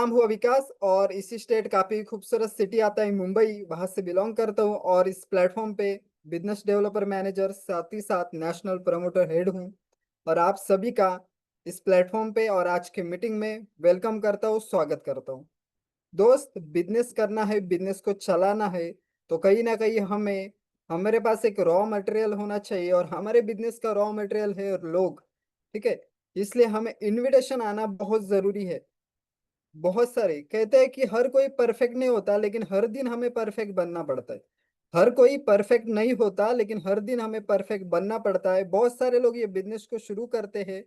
नाम हुआ विकास और इसी स्टेट काफी खूबसूरत सिटी आता है मुंबई, वहां से बिलोंग करता हूँ और इस प्लेटफॉर्म पे बिजनेस डेवलपर मैनेजर साथ ही साथ नेशनल प्रमोटर हेड हूँ। और आप सभी का इस प्लेटफॉर्म पे और आज के मीटिंग में वेलकम करता हूँ, स्वागत करता हूँ। दोस्त, बिजनेस करना है, बिजनेस को चलाना है तो कहीं ना कहीं हमारे पास एक रॉ मटेरियल होना चाहिए और हमारे बिजनेस का रॉ मटेरियल है और लोग। ठीक है, इसलिए हमें इनविटेशन आना बहुत जरूरी है। बहुत सारे कहते हैं कि हर कोई परफेक्ट नहीं होता, लेकिन हर दिन हमें परफेक्ट बनना पड़ता है। हर कोई परफेक्ट नहीं होता, लेकिन हर दिन हमें परफेक्ट बनना पड़ता है। बहुत सारे लोग ये बिजनेस को शुरू करते हैं,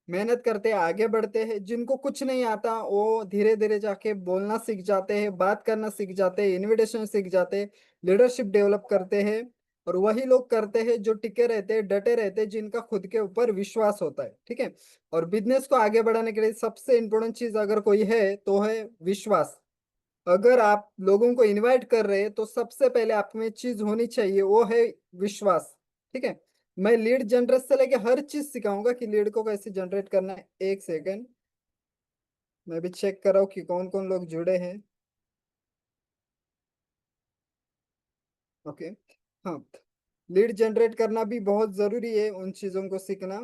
मेहनत करते हैं, आगे बढ़ते हैं। जिनको कुछ नहीं आता वो धीरे धीरे जाके बोलना सीख जाते हैं, बात करना सीख जाते हैं, इनविटेशन सीख जाते हैं, लीडरशिप डेवलप करते हैं। और वही लोग करते हैं जो टिके रहते हैं, डटे रहते हैं, जिनका खुद के ऊपर विश्वास होता है। ठीक है, और बिजनेस को आगे बढ़ाने के लिए सबसे इंपॉर्टेंट चीज अगर कोई है तो है विश्वास। अगर आप लोगों को इनवाइट कर रहे हैं तो सबसे पहले आप में चीज होनी चाहिए, वो है विश्वास। ठीक है, मैं लीड जनरेट से लेके हर चीज सिखाऊंगा कि लीड को कैसे जनरेट करना है। एक सेकंड, मैं भी चेक कर रहा हूँ कि कौन कौन लोग जुड़े हैं। ओके, हाँ, लीड जनरेट करना भी बहुत जरूरी है, उन चीजों को सीखना।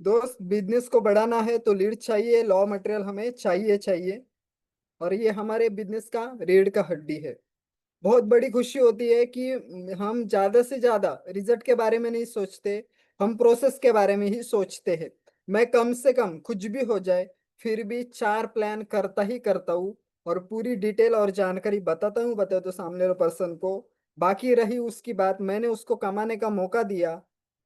दोस्त, बिजनेस को बढ़ाना है तो लीड चाहिए, लॉ मटेरियल हमें चाहिए चाहिए। और ये हमारे बिजनेस का रीढ़ का हड्डी है। बहुत बड़ी खुशी होती है कि हम ज्यादा से ज्यादा रिजल्ट के बारे में नहीं सोचते, हम प्रोसेस के बारे में ही सोचते हैं। मैं कम से कम कुछ भी हो जाए फिर भी 4 प्लान करता ही करता हूँ और पूरी डिटेल और जानकारी बताता हूँ सामने वाले पर्सन को। बाकी रही उसकी बात, मैंने उसको कमाने का मौका दिया।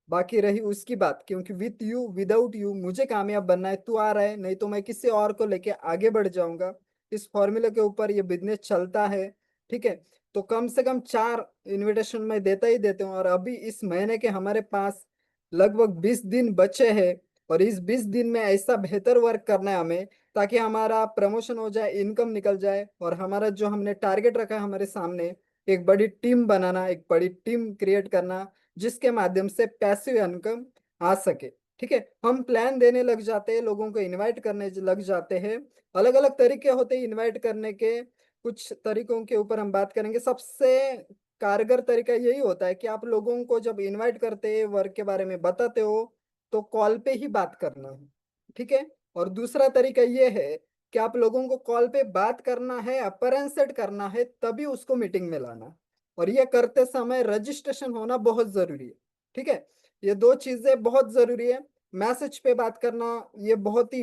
बाकी रही उसकी बात, क्योंकि विथ यू विदाउट यू मुझे कामयाब बनना है। तू आ रहा है, नहीं तो मैं किसी और को लेके आगे बढ़ जाऊंगा। इस फॉर्मूले के ऊपर ये बिजनेस चलता है। ठीक है, तो कम से कम 4 इनविटेशन मैं देता ही देता हूँ। और अभी इस महीने के हमारे पास लगभग 20 दिन बचे हैं। और इस 20 दिन में ऐसा बेहतर वर्क करना है हमें, ताकि हमारा प्रमोशन हो जाए, इनकम निकल जाए और हमारा जो हमने टारगेट रखा है हमारे सामने, एक बड़ी टीम बनाना, एक बड़ी टीम क्रिएट करना, जिसके माध्यम से पैसिव इनकम आ सके। ठीक है, हम प्लान देने लग जाते हैं, लोगों को इनवाइट करने लग जाते हैं। अलग अलग तरीके होते हैं इनवाइट करने के। कुछ तरीकों के ऊपर हम बात करेंगे। सबसे कारगर तरीका यही होता है कि आप लोगों को जब इनवाइट करते हैं, वर्क के बारे में बताते हो, तो कॉल पे ही बात करना है। ठीक है, और दूसरा तरीका ये है कि आप लोगों को कॉल पे बात करना है, अपरेंस सेट करना है, तभी उसको मीटिंग में लाना। और ये करते समय रजिस्ट्रेशन होना बहुत जरूरी है। ठीक है, ये दो चीजें बहुत जरूरी है। मैसेज पे बात करना, ये बहुत ही,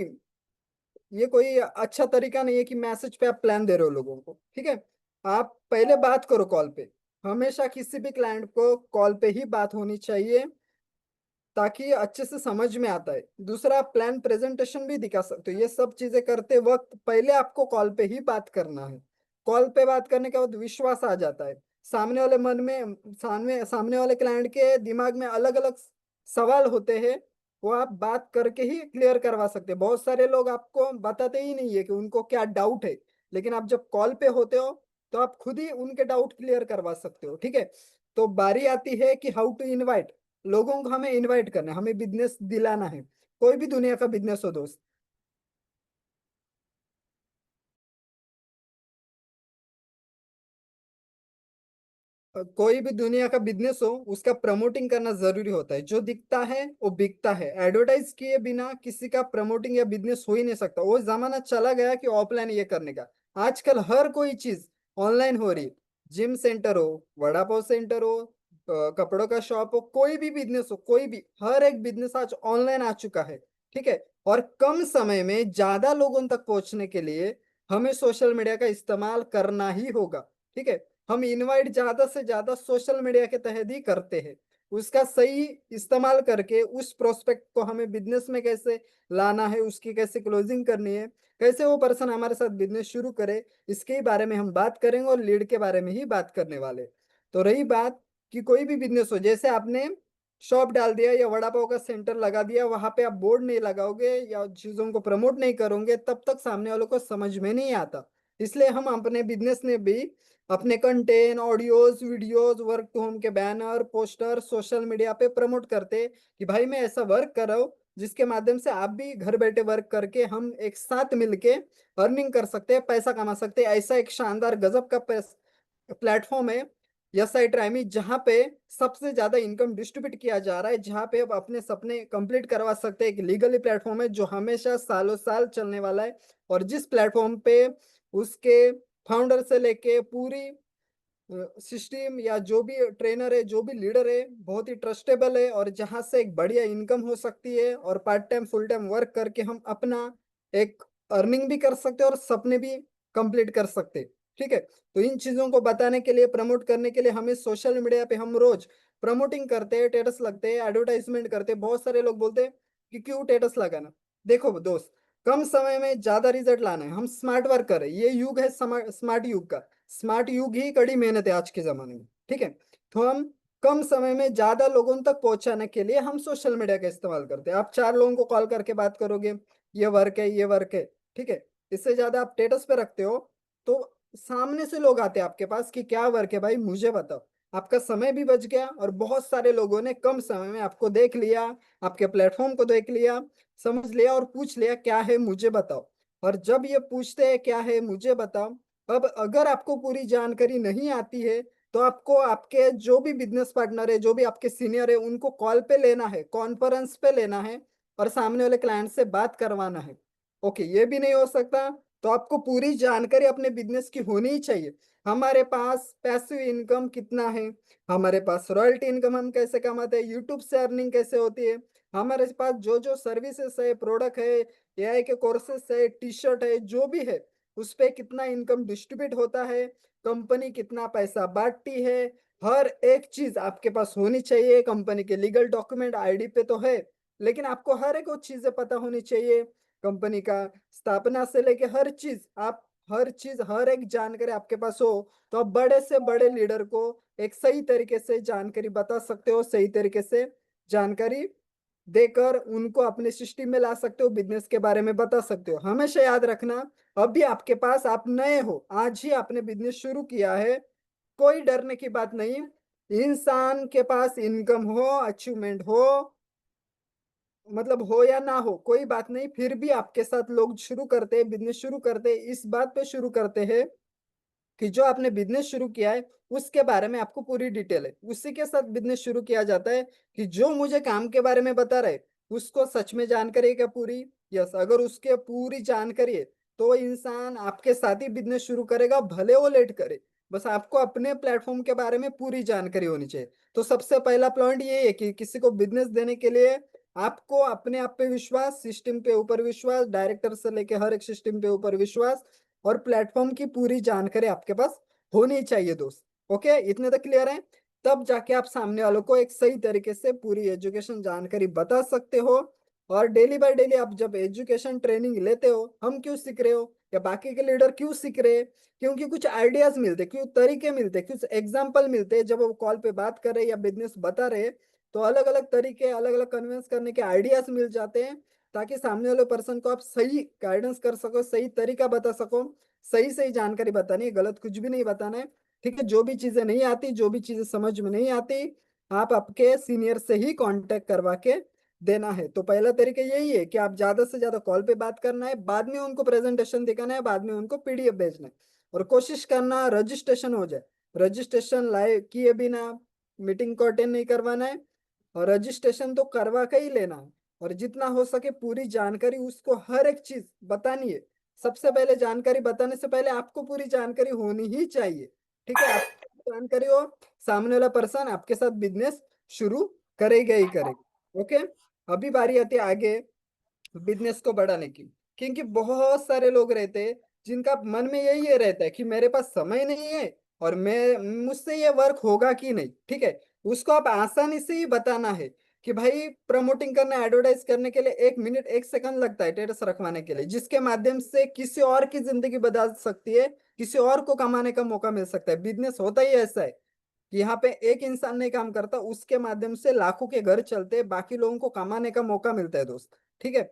ये कोई अच्छा तरीका नहीं है कि मैसेज पे आप प्लान दे रहे हो लोगों को। ठीक है, आप पहले बात करो कॉल पे। हमेशा किसी भी क्लाइंट को कॉल पे ही बात होनी चाहिए, ताकि ये अच्छे से समझ में आता है। दूसरा, आप प्लान प्रेजेंटेशन भी दिखा सकते हो। ये सब चीजें करते वक्त पहले आपको कॉल पे ही बात करना है। कॉल पे बात करने के बाद विश्वास आ जाता है। सामने वाले मन में, सामने वाले क्लाइंट के दिमाग में अलग अलग सवाल होते हैं, वो आप बात करके ही क्लियर करवा सकते हैं। बहुत सारे लोग आपको बताते ही नहीं है कि उनको क्या डाउट है, लेकिन आप जब कॉल पे होते हो तो आप खुद ही उनके डाउट क्लियर करवा सकते हो। ठीक है, तो बारी आती है कि हाउ टू इनवाइट। लोगों को हमें इनवाइट करना है, हमें बिजनेस दिलाना है। कोई भी दुनिया का बिजनेस हो दोस्त, कोई भी दुनिया का बिजनेस हो, उसका प्रमोटिंग करना जरूरी होता है। जो दिखता है वो बिकता है। एडवर्टाइज किए बिना किसी का प्रमोटिंग या बिजनेस हो ही नहीं सकता। वो जमाना चला गया कि ऑफलाइन ये करने का। आजकल हर कोई चीज ऑनलाइन हो रही है। जिम सेंटर हो, वड़ा पाव सेंटर हो, कपड़ों का शॉप हो, कोई भी बिजनेस हो, कोई भी, हर एक बिजनेस आज ऑनलाइन आ चुका है। ठीक है, और कम समय में ज्यादा लोगों तक पहुंचने के लिए हमें सोशल मीडिया का इस्तेमाल करना ही होगा। ठीक है, हम इनवाइट ज्यादा से ज्यादा सोशल मीडिया के तहत ही करते हैं। उसका सही इस्तेमाल करके उस प्रोस्पेक्ट को हमें बिजनेस में कैसे लाना है, उसकी कैसे क्लोजिंग करनी है, कैसे वो पर्सन हमारे साथ बिजनेस शुरू करे, इसके ही बारे में हम बात करेंगे और लीड के बारे में ही बात करने वाले। तो रही बात कि कोई भी बिजनेस हो, जैसे आपने शॉप डाल दिया या वड़ा पाव का सेंटर लगा दिया, वहां पे आप बोर्ड नहीं लगाओगे या चीजों को प्रमोट नहीं करोगे, तब तक सामने वालों को समझ में नहीं आता। इसलिए हम अपने बिजनेस में भी अपने content, audios, videos, work to home के बैनर, पोस्टर सोशल मीडिया पे प्रमोट करते कि भाई मैं ऐसा वर्क कर रहा हूँ जिसके माध्यम से आप भी घर बैठे वर्क करके हम एक साथ मिलके अर्निंग कर सकते हैं, पैसा कमा सकते हैं। ऐसा एक शानदार गजब का प्लेटफॉर्म है यस आई ट्राई मी, जहाँ पे सबसे ज्यादा इनकम डिस्ट्रीब्यूट किया जा रहा है, जहाँ पे आप अपने सपने कंप्लीट करवा सकते हैं। एक लीगली प्लेटफॉर्म है जो हमेशा सालों साल चलने वाला है, और जिस प्लेटफॉर्म पे उसके फाउंडर से लेके पूरी सिस्टम या जो भी ट्रेनर है, जो भी लीडर है, बहुत ही ट्रस्टेबल है, और जहाँ से एक बढ़िया इनकम हो सकती है, और part time full time work करके हम अपना एक अर्निंग भी कर सकते हैं और सपने भी कंप्लीट कर सकते हैं। ठीक है, तो इन चीजों को बताने के लिए, प्रमोट करने के लिए हमें सोशल मीडिया पे हम रोज प्रमोटिंग करते हैं, स्टेटस लगते हैं, एडवर्टाइजमेंट करते हैं। बहुत सारे लोग बोलते हैं कि क्यों स्टेटस लगाना। देखो दोस्त, कम समय में ज्यादा रिजल्ट लाना है, हम स्मार्ट वर्क करें, ये युग है स्मार्ट युग का। स्मार्ट युग ही कड़ी मेहनत है आज के जमाने में। ठीक है, तो हम कम समय में ज्यादा लोगों तक पहुंचाने के लिए हम सोशल मीडिया का इस्तेमाल करते हैं। आप 4 लोगों को कॉल करके बात करोगे, ये वर्क है, ये वर्क है, ठीक है, इससे ज्यादा आप स्टेटस पे रखते हो तो सामने से लोग आते हैं आपके पास कि क्या वर्क है भाई मुझे बताओ। आपका समय भी बच गया, और बहुत सारे लोगों ने कम समय में आपको देख लिया, आपके प्लेटफॉर्म को देख लिया, समझ लिया और पूछ लिया क्या है मुझे बताओ। और जब ये पूछते हैं क्या है मुझे बताओ, अब अगर आपको पूरी जानकारी नहीं आती है तो आपको आपके जो भी बिजनेस पार्टनर है, जो भी आपके सीनियर है, उनको कॉल पे लेना है, कॉन्फ्रेंस पे लेना है, और सामने वाले क्लाइंट से बात करवाना है। ओके, ये भी नहीं हो सकता तो आपको पूरी जानकारी अपने बिजनेस की होनी ही चाहिए। हमारे पास पैसिव इनकम कितना है, हमारे पास रॉयल्टी इनकम हम कैसे कमाते हैं, यूट्यूब से अर्निंग कैसे होती है, हमारे पास जो जो सर्विसेज है, प्रोडक्ट है, एआई के कोर्सेस है, टी शर्ट है, जो भी है, उस पे कितना इनकम डिस्ट्रीब्यूट होता है, कंपनी कितना पैसा बांटती है, हर एक चीज आपके पास होनी चाहिए। कंपनी के लीगल डॉक्यूमेंट आईडी पे तो है, लेकिन आपको हर एक वो चीजें पता होनी चाहिए। कंपनी का स्थापना से लेके हर चीज, आप हर चीज, हर एक जानकारी आपके पास हो, तो आप बड़े से बड़े लीडर को एक सही तरीके से जानकारी बता सकते हो, सही तरीके से जानकारी देकर उनको अपने सिस्टम में ला सकते हो, बिजनेस के बारे में बता सकते हो। हमेशा याद रखना, अभी आपके पास, आप नए हो, आज ही आपने बिजनेस शुरू किया है, कोई डरने की बात नहीं। इंसान के पास इनकम हो, अचीवमेंट हो, मतलब हो या ना हो कोई बात नहीं, फिर भी आपके साथ लोग शुरू करते हैं, बिजनेस शुरू करते हैं, इस बात पे शुरू करते हैं कि जो आपने बिजनेस शुरू किया है उसके बारे में आपको पूरी डिटेल है। उसी के साथ बिजनेस शुरू किया जाता है कि जो मुझे काम के बारे में बता रहे उसको सच में जानकारी है क्या पूरी। यस, अगर उसके पूरी जानकारी है तो इंसान आपके साथ ही बिजनेस शुरू करेगा, भले वो लेट करे। बस आपको अपने प्लेटफॉर्म के बारे में पूरी जानकारी होनी चाहिए। तो सबसे पहला पॉइंट ये है कि किसी को बिजनेस देने के लिए आपको अपने आप पे विश्वास, सिस्टम पे ऊपर विश्वास, डायरेक्टर से लेके हर एक सिस्टम पे ऊपर विश्वास, और प्लेटफॉर्म की पूरी जानकारी आपके पास होनी चाहिए दोस्त। ओके, इतने तक क्लियर है? तब जाके आप सामने वालों को एक सही तरीके से पूरी एजुकेशन जानकारी बता सकते हो। और डेली बाय डेली आप जब एजुकेशन ट्रेनिंग लेते हो, हम क्यों सीख रहे हो या बाकी के लीडर क्यों सीख रहे हैं, क्योंकि कुछ आइडियाज मिलते, कुछ तरीके मिलते, कुछ एग्जाम्पल मिलते हैं। जब वो कॉल पे बात कर रहे या बिजनेस बता रहे तो अलग अलग तरीके, अलग अलग कन्विंस करने के आइडियाज मिल जाते हैं, ताकि सामने वाले पर्सन को आप सही गाइडेंस कर सको, सही तरीका बता सको। सही सही जानकारी बतानी है, गलत कुछ भी नहीं बताना है। ठीक है, जो भी चीजें नहीं आती, जो भी चीजें समझ में नहीं आती, आप आपके सीनियर से ही कांटेक्ट करवा के देना है। तो पहला तरीका यही है कि आप ज्यादा से ज्यादा कॉल पे बात करना है, बाद में उनको प्रेजेंटेशन दिखाना है, बाद में उनको पीडीएफ भेजना है, और कोशिश करना रजिस्ट्रेशन हो जाए। रजिस्ट्रेशन लाइव किए बिना मीटिंग को अटेंड नहीं करवाना है, और रजिस्ट्रेशन तो करवा के ही लेना है। और जितना हो सके पूरी जानकारी उसको हर एक चीज बतानी है। सबसे पहले जानकारी बताने से पहले आपको पूरी जानकारी होनी ही चाहिए। ठीक है, आपको जानकारी हो, सामने वाला पर्सन आपके साथ बिजनेस शुरू करेगा ही करेगा। ओके, अभी बारी आती है आगे बिजनेस को बढ़ाने की। क्योंकि बहुत सारे लोग रहते हैं जिनका मन में यही ये रहता है कि मेरे पास समय नहीं है, और मैं मुझसे ये वर्क होगा कि नहीं। ठीक है, उसको आप आसानी से ही बताना है कि भाई प्रमोटिंग करना, एडवर्टाइज करने के लिए 1 मिनट 1 सेकंड लगता है स्टेटस रखवाने के लिए, जिसके माध्यम से किसी और की जिंदगी बदल सकती है, किसी और को कमाने का मौका मिल सकता है। बिजनेस होता ही ऐसा है कि यहाँ पे एक इंसान नहीं काम करता, उसके माध्यम से लाखों के घर चलते हैं, बाकी लोगों को कमाने का मौका मिलता है दोस्त। ठीक है,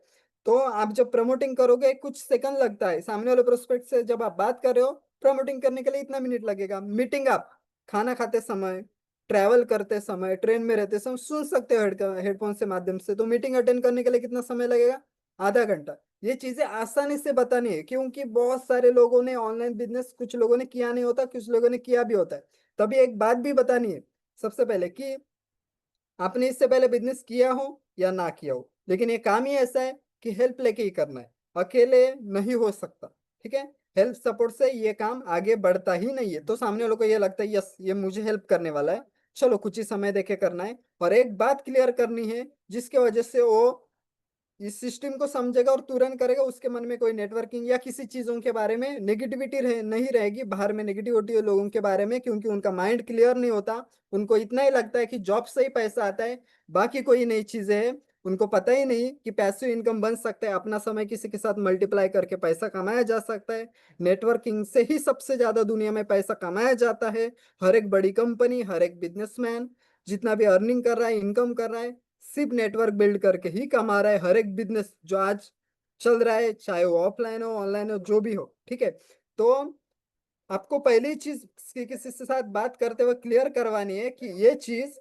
तो आप जब प्रमोटिंग करोगे कुछ सेकंड लगता है, सामने वाले प्रोस्पेक्ट से जब आप बात कर रहे हो प्रमोटिंग करने के लिए इतना मिनट लगेगा। मीटिंग आप खाना खाते समय, ट्रैवल करते समय, ट्रेन में रहते समय सुन सकते हो हेडफोन से माध्यम से। तो मीटिंग अटेंड करने के लिए कितना समय लगेगा? आधा घंटा। ये चीजें आसानी से बतानी है, क्योंकि बहुत सारे लोगों ने ऑनलाइन बिजनेस, कुछ लोगों ने किया नहीं होता, कुछ लोगों ने किया भी होता है। तभी एक बात भी बतानी है सबसे पहले कि आपने इससे पहले बिजनेस किया हो या ना किया हो, लेकिन ये काम ही ऐसा है कि हेल्प लेके ही करना है, अकेले नहीं हो सकता। ठीक है? हेल्प सपोर्ट से ये काम आगे बढ़ता ही नहीं है। तो सामने वालों को ये लगता है यस ये मुझे हेल्प करने वाला है, चलो कुछ ही समय देके करना है। और एक बात क्लियर करनी है जिसके वजह से वो इस सिस्टम को समझेगा और तुरंत करेगा, उसके मन में कोई नेटवर्किंग या किसी चीजों के बारे में नेगेटिविटी नहीं रहेगी, बाहर में नेगेटिविटी है लोगों के बारे में, क्योंकि उनका माइंड क्लियर नहीं होता। उनको इतना ही लगता है कि जॉब से ही पैसा आता है, बाकी कोई नई चीजें हैं। उनको पता ही नहीं कि पैसिव इनकम बन सकता है, अपना समय किसी के साथ मल्टीप्लाई करके पैसा कमाया जा सकता है। नेटवर्किंग से ही सबसे ज्यादा दुनिया में पैसा कमाया जाता है। हर एक बड़ी कंपनी, हर एक बिजनेसमैन जितना भी अर्निंग कर रहा है, इनकम कर रहा है, सिर्फ नेटवर्क बिल्ड करके ही कमा रहा है। हर एक बिजनेस जो आज चल रहा है, चाहे वो ऑफलाइन हो ऑनलाइन हो जो भी हो, ठीक है? तो आपको पहली चीज किसी के साथ बात करते हुए क्लियर करवानी है कि ये चीज,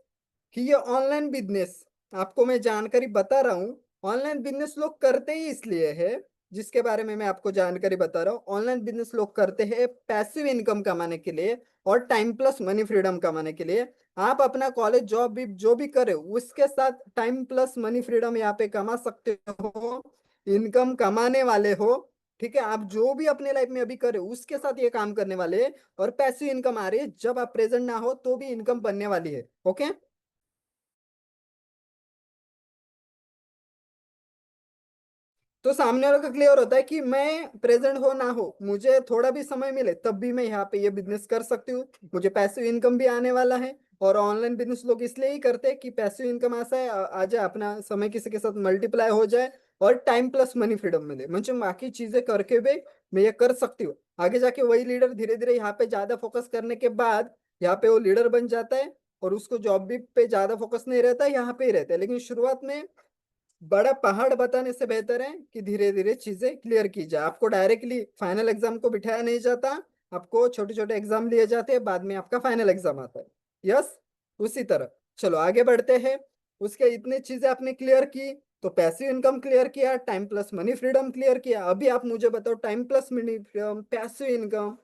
कि ये ऑनलाइन बिजनेस आपको मैं जानकारी बता रहा हूँ। ऑनलाइन बिजनेस लोग करते ही इसलिए है, जिसके बारे में मैं आपको जानकारी बता रहा हूँ, ऑनलाइन बिजनेस लोग करते हैं पैसिव इनकम कमाने के लिए और टाइम प्लस मनी फ्रीडम कमाने के लिए। आप अपना कॉलेज जॉब भी जो भी करे उसके साथ टाइम प्लस मनी फ्रीडम यहाँ पे कमा सकते हो, इनकम कमाने वाले हो। ठीक है? आप जो भी अपने लाइफ में अभी करे उसके साथ ये काम करने वाले हैं, और पैसिव इनकम आ रही है, जब आप प्रेजेंट ना हो तो भी इनकम बनने वाली है। ओके? तो सामने वाले का क्लियर होता है कि मैं प्रेजेंट हो ना हो, मुझे थोड़ा भी समय मिले तब भी मैं यहाँ पे ये बिजनेस कर सकती हूँ, मुझे पैसिव इनकम भी आने वाला है। और ऑनलाइन बिजनेस लोग इसलिए ही करते हैं कि पैसिव इनकम आसा है, आ जाए, अपना समय किसी के साथ मल्टीप्लाई हो जाए और टाइम प्लस मनी फ्रीडम मिले, मुझे बाकी चीजें करके भी मैं ये कर सकती हूँ। आगे जाके वही लीडर धीरे धीरे यहाँ पे ज्यादा फोकस करने के बाद यहाँ पे वो लीडर बन जाता है, और उसको जॉब भी पे ज्यादा फोकस नहीं रहता है, यहाँ पे ही रहता है। लेकिन शुरुआत में बड़ा पहाड़ बताने से बेहतर है कि धीरे धीरे चीजें क्लियर की जाए। आपको डायरेक्टली फाइनल एग्जाम को बिठाया नहीं जाता, आपको छोटे छोटे एग्जाम लिए जाते हैं, बाद में आपका फाइनल एग्जाम आता है। यस, उसी तरह चलो आगे बढ़ते हैं। उसके इतनी चीजें आपने क्लियर की, तो पैसिव इनकम क्लियर किया, time plus money freedom clear किया। अभी आप मुझे बताओ time plus money freedom, passive income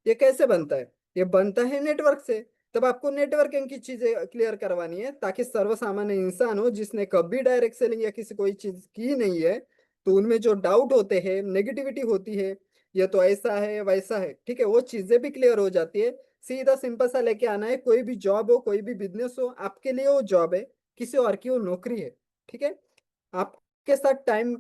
ये कैसे बनता है? ये बनता है नेटवर्क से। तब आपको नेटवर्किंग की चीजें क्लियर करवानी है, ताकि सर्वसामान्य इंसान हो जिसने कभी डायरेक्ट सेलिंग या किसी कोई चीज की नहीं है, तो उनमें जो डाउट होते हैं, नेगेटिविटी होती है, ये तो ऐसा है वैसा है, ठीक है, वो चीजें भी क्लियर हो जाती है। सीधा सिंपल सा लेके आना है, कोई भी जॉब हो, कोई भी बिजनेस हो, आपके लिए वो जॉब है, किसी और की वो नौकरी है। ठीक है? आपके साथ टाइम,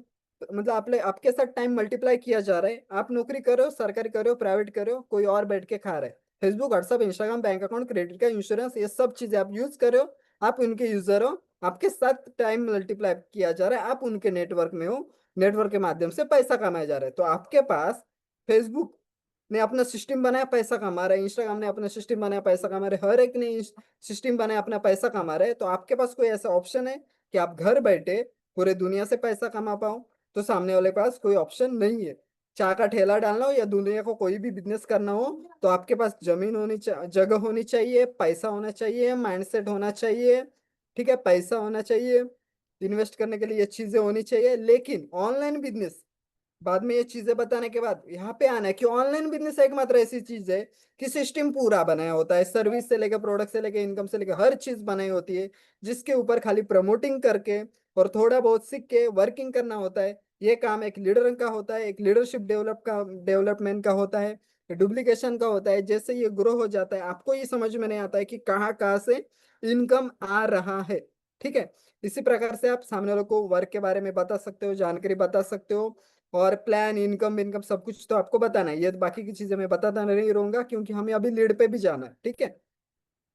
मतलब आपके साथ टाइम मल्टीप्लाई किया जा रहा है। आप नौकरी कर रहे हो, सरकारी कर रहे हो, प्राइवेट कर रहे हो, कोई और बैठ के खा रहा है। Facebook, WhatsApp, Instagram, bank account, credit card, insurance, ये सब चीजें आप यूज कर रहे हो, आप उनके यूजर हो। आपके साथ टाइम मल्टीप्लाई किया जा रहा है, आप उनके नेटवर्क में हो, नेटवर्क के माध्यम से पैसा कमाया जा रहा है। तो आपके पास फेसबुक ने अपना सिस्टम बनाया, पैसा कमा रहा है, इंस्टाग्राम ने अपना सिस्टम बनाया, पैसा कमा रहे, हर एक ने सिस्टम बनाया, अपना पैसा कमा रहे हैं। तो आपके पास कोई ऐसा ऑप्शन है कि आप घर बैठे पूरे दुनिया से पैसा कमा पाओ? तो सामने वाले के पास कोई ऑप्शन नहीं है। चाय का ठेला डालना हो या दुनिया को कोई भी बिजनेस करना हो, तो आपके पास जमीन होनी जगह होनी चाहिए, पैसा होना चाहिए, माइंडसेट होना चाहिए। ठीक है? पैसा होना चाहिए, इन्वेस्ट करने के लिए ये चीजें होनी चाहिए। लेकिन ऑनलाइन बिजनेस, बाद में ये चीजें बताने के बाद यहाँ पे आना है कि ऑनलाइन बिजनेस एकमात्र ऐसी चीज है कि सिस्टम पूरा बनाया होता है, सर्विस से लेकर, प्रोडक्ट से लेकर, इनकम से लेकर, हर चीज बनाई होती है, जिसके ऊपर खाली प्रमोटिंग करके और थोड़ा बहुत सीख के वर्किंग करना होता है। ये काम एक लीडर का होता है, एक लीडरशिप डेवलपमेंट का होता है, डुप्लीकेशन का होता है। जैसे ये ग्रो हो जाता है, आपको ये समझ में नहीं आता है कि कहाँ कहाँ से इनकम आ रहा है। ठीक है? इसी प्रकार से आप सामने वालों को वर्क के बारे में बता सकते हो, जानकारी बता सकते हो, और प्लान, इनकम इनकम सब कुछ तो आपको बताना है। ये बाकी की चीजें मैं बताता नहीं रहूंगा, क्योंकि हमें अभी लीड पे भी जाना है। ठीक है?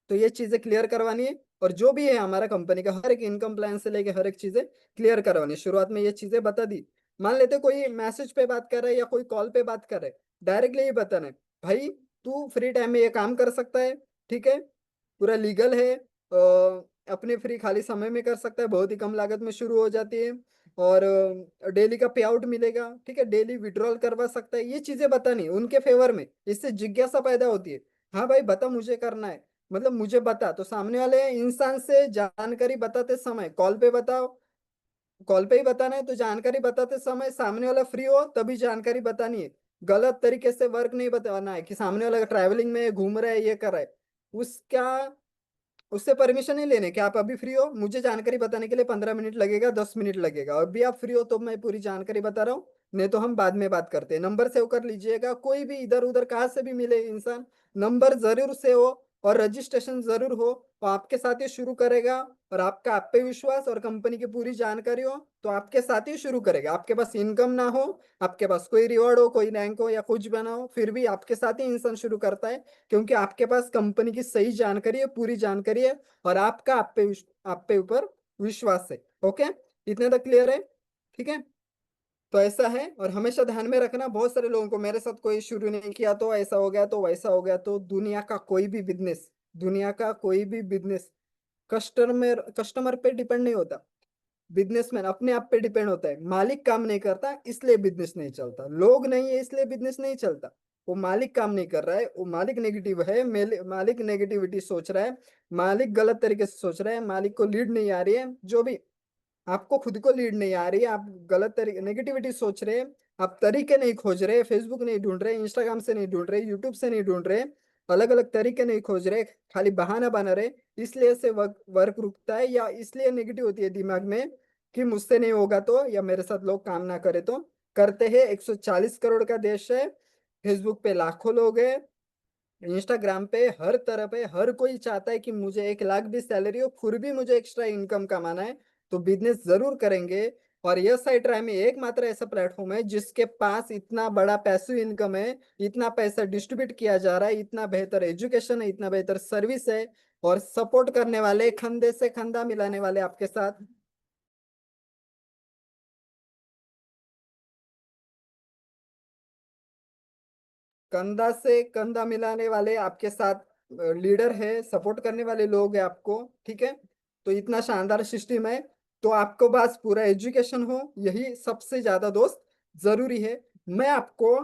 तो ये चीजें क्लियर करवानी है, और जो भी है हमारा कंपनी का हर एक इनकम प्लान से लेके हर एक चीजें क्लियर करवानी है। शुरुआत में ये चीजें बता दी। मान लेते कोई मैसेज पे बात कर रहा है या कोई कॉल पे बात कर रहा है, डायरेक्टली ये बताना है, भाई तू फ्री टाइम में ये काम कर सकता है। ठीक है? पूरा लीगल है, अपने फ्री खाली समय में कर सकता है, बहुत ही कम लागत में शुरू हो जाती है। और डेली का पे आउट मिलेगा, ठीक है, डेली विड्रॉल करवा सकता है, ये चीजें बतानी उनके फेवर में। इससे जिज्ञासा पैदा होती है। हाँ भाई बता, मुझे करना है, मतलब मुझे बता। तो सामने वाले इंसान से जानकारी बताते समय कॉल पे बताओ, कॉल पे ही बताना है तो जानकारी बताते समय सामने वाला फ्री हो तभी जानकारी बतानी है। गलत तरीके से वर्क नहीं बताना है कि सामने वाला ट्रैवलिंग में घूम रहा है, ये कर रहा है, उसका उससे परमिशन नहीं लेने कि आप अभी फ्री हो, मुझे जानकारी बताने के लिए 15 मिनट लगेगा, 10 मिनट लगेगा, अभी आप फ्री हो तो मैं पूरी जानकारी बता रहा हूँ, नहीं तो हम बाद में बात करते हैं। नंबर सेव कर लीजिएगा, कोई भी इधर उधर कहाँ से भी मिले इंसान, नंबर जरूर सेव हो और रजिस्ट्रेशन जरूर हो, तो आपके साथ ही शुरू करेगा। और आपका आप पे विश्वास और कंपनी की पूरी जानकारी हो तो आपके साथ ही शुरू करेगा। आपके पास इनकम ना हो, आपके पास कोई रिवॉर्ड हो, कोई रैंक हो या कुछ बना हो, फिर भी आपके साथ ही इंसान शुरू करता है, क्योंकि आपके पास कंपनी की सही जानकारी है, पूरी जानकारी है, और आपका आप पे ऊपर विश्वास है। ओके, इतने तक क्लियर है? ठीक है। तो ऐसा है, और हमेशा ध्यान में रखना, बहुत सारे लोगों को मेरे साथ कोई शुरू नहीं किया तो ऐसा हो गया तो वैसा हो गया, तो दुनिया का कोई भी बिजनेस कस्टमर कस्टमर पे डिपेंड नहीं होता। बिजनेसमैन अपने आप पे डिपेंड होता है। मालिक काम नहीं करता इसलिए बिजनेस नहीं चलता, लोग नहीं है इसलिए बिजनेस नहीं चलता। वो मालिक काम नहीं कर रहा है, वो मालिक नेगेटिव है, मालिक नेगेटिविटी सोच रहा है, मालिक गलत तरीके से सोच रहा है, मालिक को लीड नहीं आ रही है, जो भी आपको खुद को लीड नहीं आ रही है, आप गलत तरीके नेगेटिविटी सोच रहे हैं, आप तरीके नहीं खोज रहे, फेसबुक नहीं ढूंढ रहे, इंस्टाग्राम से नहीं ढूंढ रहे, यूट्यूब से नहीं ढूंढ रहे, अलग अलग तरीके नहीं खोज रहे, खाली बहाना बना रहे, इसलिए से वर्क रुकता है, या इसलिए नेगेटिव होती है दिमाग में कि मुझसे नहीं होगा तो, या मेरे साथ लोग काम ना करे तो। करते हैं, 140 करोड़ का देश है, फेसबुक पे लाखों लोग हैं, इंस्टाग्राम पे हर तरफ है, हर कोई चाहता है कि मुझे 1 लाख भी सैलरी हो फिर भी मुझे एक्स्ट्रा इनकम कमाना है, तो बिजनेस जरूर करेंगे। और यह साइट राय में एकमात्र ऐसा प्लेटफॉर्म है जिसके पास इतना बड़ा पैसिव इनकम है, इतना पैसा डिस्ट्रीब्यूट किया जा रहा है, इतना बेहतर एजुकेशन है, इतना बेहतर सर्विस है, और सपोर्ट करने वाले, कंधे से कंधा मिलाने वाले आपके साथ, कंधा से कंधा मिलाने वाले आपके साथ लीडर है, सपोर्ट करने वाले लोग हैं आपको, ठीक है। तो इतना शानदार सिस्टम है, तो आपको बस पूरा एजुकेशन हो, यही सबसे ज्यादा दोस्त जरूरी है। मैं आपको